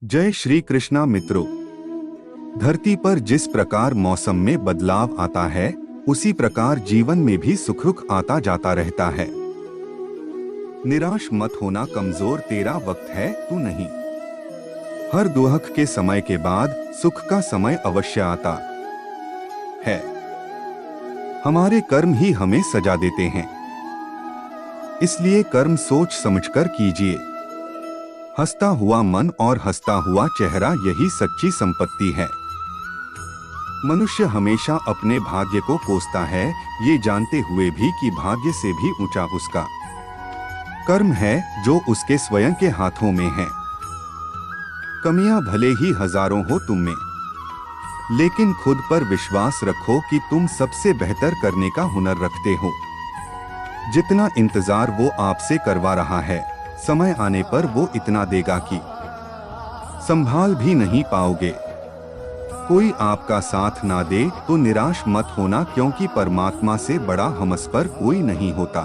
जय श्री कृष्णा मित्रों। धरती पर जिस प्रकार मौसम में बदलाव आता है उसी प्रकार जीवन में भी सुख रुख आता जाता रहता है। निराश मत होना कमजोर, तेरा वक्त है तू नहीं। हर दुख के समय के बाद सुख का समय अवश्य आता है। हमारे कर्म ही हमें सजा देते हैं, इसलिए कर्म सोच समझकर कीजिए। हंसता हुआ मन और हंसता हुआ चेहरा, यही सच्ची संपत्ति है। मनुष्य हमेशा अपने भाग्य को कोसता है, ये जानते हुए भी कि भाग्य से भी ऊंचा उसका कर्म है जो उसके स्वयं के हाथों में है। कमियां भले ही हजारों हो तुम में, लेकिन खुद पर विश्वास रखो कि तुम सबसे बेहतर करने का हुनर रखते हो। जितना इंतजार वो आपसे करवा रहा है, समय आने पर वो इतना देगा कि संभाल भी नहीं पाओगे। कोई आपका साथ ना दे तो निराश मत होना, क्योंकि परमात्मा से बड़ा हमस पर कोई नहीं होता।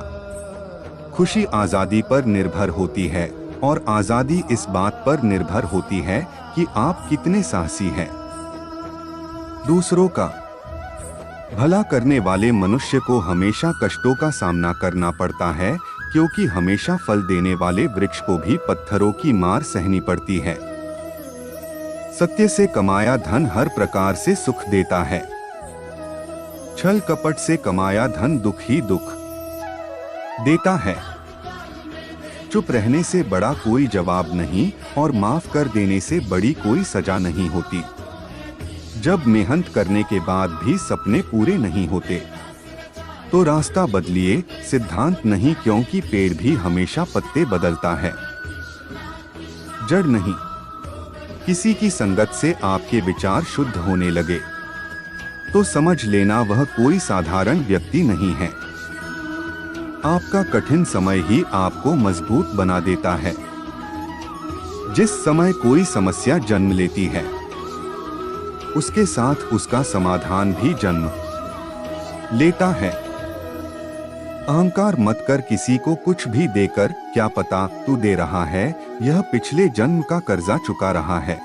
खुशी आजादी पर निर्भर होती है और आजादी इस बात पर निर्भर होती है कि आप कितने साहसी हैं। दूसरों का भला करने वाले मनुष्य को हमेशा कष्टों का सामना करना पड़ता है, क्योंकि हमेशा फल देने वाले वृक्ष को भी पत्थरों की मार सहनी पड़ती है। सत्य से कमाया धन हर प्रकार से सुख देता है, छल कपट से कमाया धन दुख ही दुख देता है। चुप रहने से बड़ा कोई जवाब नहीं और माफ कर देने से बड़ी कोई सजा नहीं होती। जब मेहनत करने के बाद भी सपने पूरे नहीं होते तो रास्ता बदलिए, सिद्धांत नहीं, क्योंकि पेड़ भी हमेशा पत्ते बदलता है, जड़ नहीं। किसी की संगत से आपके विचार शुद्ध होने लगे तो समझ लेना वह कोई साधारण व्यक्ति नहीं है। आपका कठिन समय ही आपको मजबूत बना देता है। जिस समय कोई समस्या जन्म लेती है, उसके साथ उसका समाधान भी जन्म लेता है। अहंकार मत कर किसी को कुछ भी देकर, क्या पता तू दे रहा है यह पिछले जन्म का कर्जा चुका रहा है।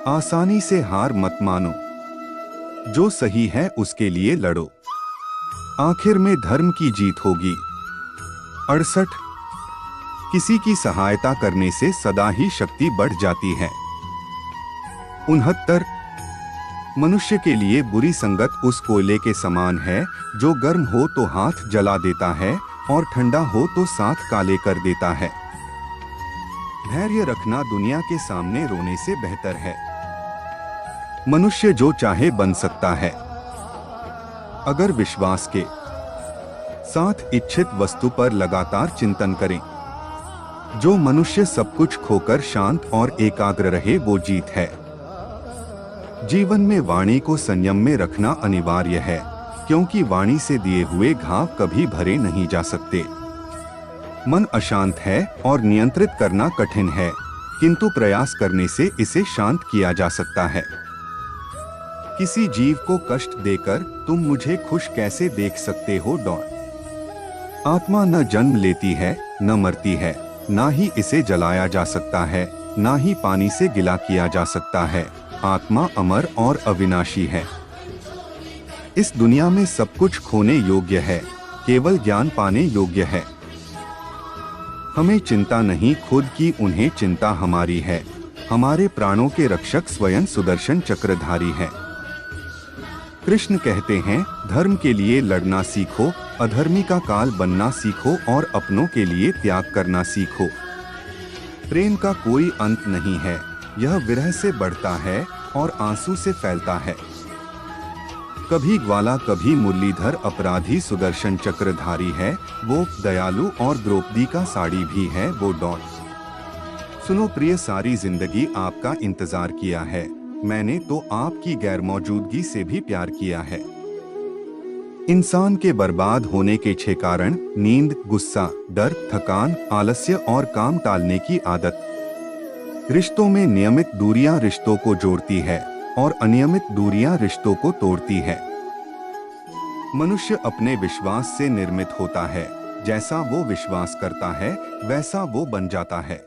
आसानी से हार मत मानो, जो सही है उसके लिए लड़ो, आखिर में धर्म की जीत होगी। 68 किसी की सहायता करने से सदा ही शक्ति बढ़ जाती है। 69 मनुष्य के लिए बुरी संगत उस कोयले के समान है जो गर्म हो तो हाथ जला देता है और ठंडा हो तो साथ काले कर देता है। धैर्य रखना दुनिया के सामने रोने से बेहतर है। मनुष्य जो चाहे बन सकता है, अगर विश्वास के साथ इच्छित वस्तु पर लगातार चिंतन करें। जो मनुष्य सब कुछ खोकर शांत और एकाग्र रहे वो जीत है। जीवन में वाणी को संयम में रखना अनिवार्य है, क्योंकि वाणी से दिए हुए घाव कभी भरे नहीं जा सकते। मन अशांत है और नियंत्रित करना कठिन है, किंतु प्रयास करने से इसे शांत किया जा सकता है। किसी जीव को कष्ट देकर तुम मुझे खुश कैसे देख सकते हो? आत्मा न जन्म लेती है न मरती है, ना ही इसे जलाया जा सकता है, ना ही पानी से गिला किया जा सकता है। आत्मा अमर और अविनाशी है। इस दुनिया में सब कुछ खोने योग्य है, केवल ज्ञान पाने योग्य है। हमें चिंता नहीं खुद की, उन्हें चिंता हमारी है। हमारे प्राणों के रक्षक स्वयं सुदर्शन चक्रधारी है। कृष्ण कहते हैं, धर्म के लिए लड़ना सीखो, अधर्मी का काल बनना सीखो और अपनों के लिए त्याग करना सीखो। प्रेम का कोई अंत नहीं है, यह विरह से बढ़ता है और आंसू से फैलता है। कभी ग्वाला कभी मुरलीधर अपराधी सुदर्शन चक्रधारी है वो, दयालु और द्रौपदी का साड़ी भी है वो। सुनो प्रिय, सारी जिंदगी आपका इंतजार किया है मैंने, तो आपकी गैर मौजूदगी से भी प्यार किया है। इंसान के बर्बाद होने के 6 कारण: नींद, गुस्सा, डर, थकान, आलस्य और काम टालने की आदत। रिश्तों में नियमित दूरियां रिश्तों को जोड़ती है और अनियमित दूरियां रिश्तों को तोड़ती है। मनुष्य अपने विश्वास से निर्मित होता है, जैसा वो विश्वास करता है वैसा वो बन जाता है।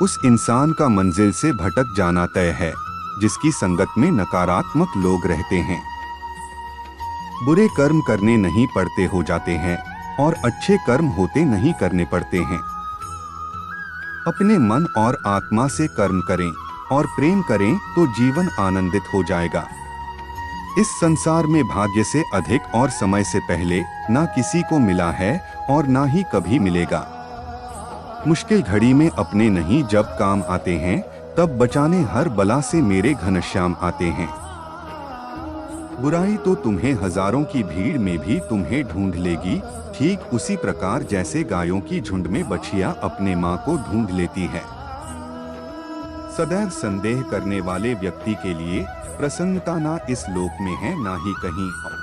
उस इंसान का मंजिल से भटक जाना तय है जिसकी संगत में नकारात्मक लोग रहते हैं। बुरे कर्म करने नहीं पड़ते हो जाते हैं और अच्छे कर्म होते नहीं करने पड़ते हैं। अपने मन और आत्मा से कर्म करें और प्रेम करें तो जीवन आनंदित हो जाएगा। इस संसार में भाग्य से अधिक और समय से पहले ना किसी को मिला है और ना ही कभी मिलेगा। मुश्किल घड़ी में अपने नहीं जब काम आते हैं, तब बचाने हर बला से मेरे घनश्याम आते हैं। बुराई तो तुम्हें हजारों की भीड़ में भी तुम्हें ढूंढ लेगी, ठीक उसी प्रकार जैसे गायों की झुंड में बछिया अपने मां को ढूंढ लेती है। सदैव संदेह करने वाले व्यक्ति के लिए प्रसन्नता ना इस लोक में है ना ही कहीं और।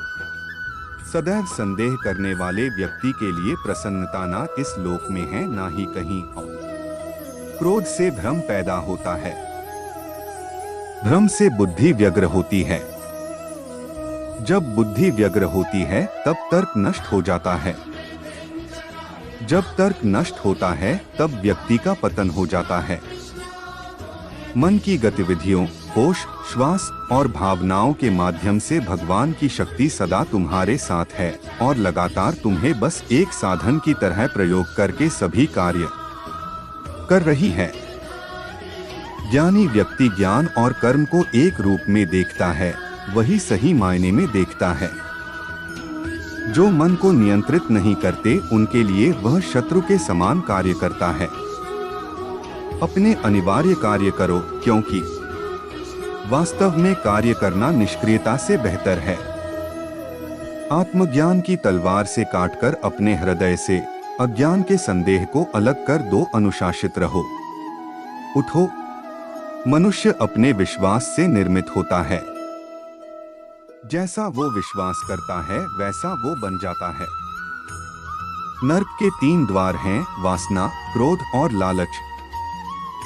सदैव संदेह करने वाले व्यक्ति के लिए प्रसन्नता ना इस लोक में है ना ही कहीं और। क्रोध से भ्रम पैदा होता है, भ्रम से बुद्धि व्यग्र होती है। जब बुद्धि व्यग्र होती है तब तर्क नष्ट हो जाता है। जब तर्क नष्ट होता है तब व्यक्ति का पतन हो जाता है। मन की गतिविधियों, होश, श्वास और भावनाओं के माध्यम से भगवान की शक्ति सदा तुम्हारे साथ है और लगातार तुम्हें बस एक साधन की तरह प्रयोग करके सभी कार्य कर रही है। ज्ञानी व्यक्ति ज्ञान और कर्म को एक रूप में देखता है, वही सही मायने में देखता है। जो मन को नियंत्रित नहीं करते उनके लिए वह शत्रु के समान कार्य करता है। अपने अनिवार्य कार्य करो, क्योंकि वास्तव में कार्य करना निष्क्रियता से बेहतर है। आत्मज्ञान की तलवार से काटकर अपने हृदय से अज्ञान के संदेह को अलग कर दो। अनुशासित रहो, उठो। मनुष्य अपने विश्वास से निर्मित होता है। जैसा वो विश्वास करता है वैसा वो बन जाता है। नर्क के 3 द्वार हैं, वासना, क्रोध और लालच।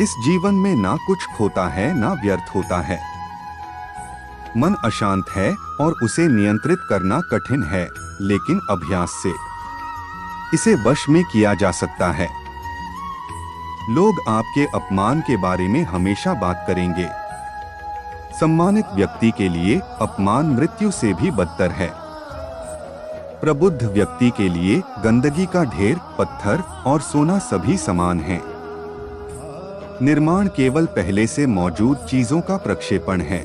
इस जीवन में ना कुछ खोता है ना व्यर्थ होता है। मन अशांत है और उसे नियंत्रित करना कठिन है, लेकिन अभ्यास से इसे वश में किया जा सकता है। लोग आपके अपमान के बारे में हमेशा बात करेंगे। सम्मानित व्यक्ति के लिए अपमान मृत्यु से भी बदतर है। प्रबुद्ध व्यक्ति के लिए गंदगी का ढेर, पत्थर और सोना सभी समान हैं। निर्माण केवल पहले से मौजूद चीजों का प्रक्षेपण है।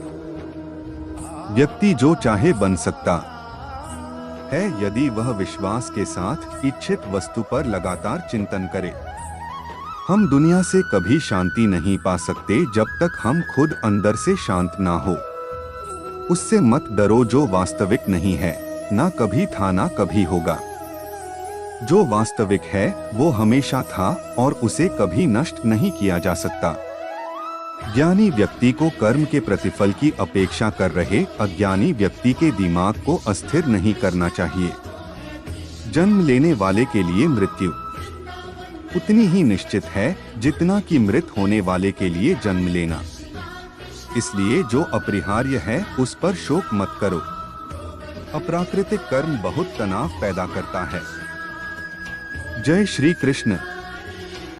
व्यक्ति जो चाहे बन सकता है यदि वह विश्वास के साथ इच्छित वस्तु पर लगातार चिंतन करे। हम दुनिया से कभी शांति नहीं पा सकते जब तक हम खुद अंदर से शांत ना हो। उससे मत डरो जो वास्तविक नहीं है, ना कभी था ना कभी होगा। जो वास्तविक है वो हमेशा था और उसे कभी नष्ट नहीं किया जा सकता। ज्ञानी व्यक्ति को कर्म के प्रतिफल की अपेक्षा कर रहे अज्ञानी व्यक्ति के दिमाग को अस्थिर नहीं करना चाहिए। जन्म लेने वाले के लिए मृत्यु उतनी ही निश्चित है जितना कि मृत होने वाले के लिए जन्म लेना। इसलिए जो अपरिहार्य है उस पर शोक मत करो। अप्राकृतिक कर्म बहुत तनाव पैदा करता है। जय श्री कृष्ण।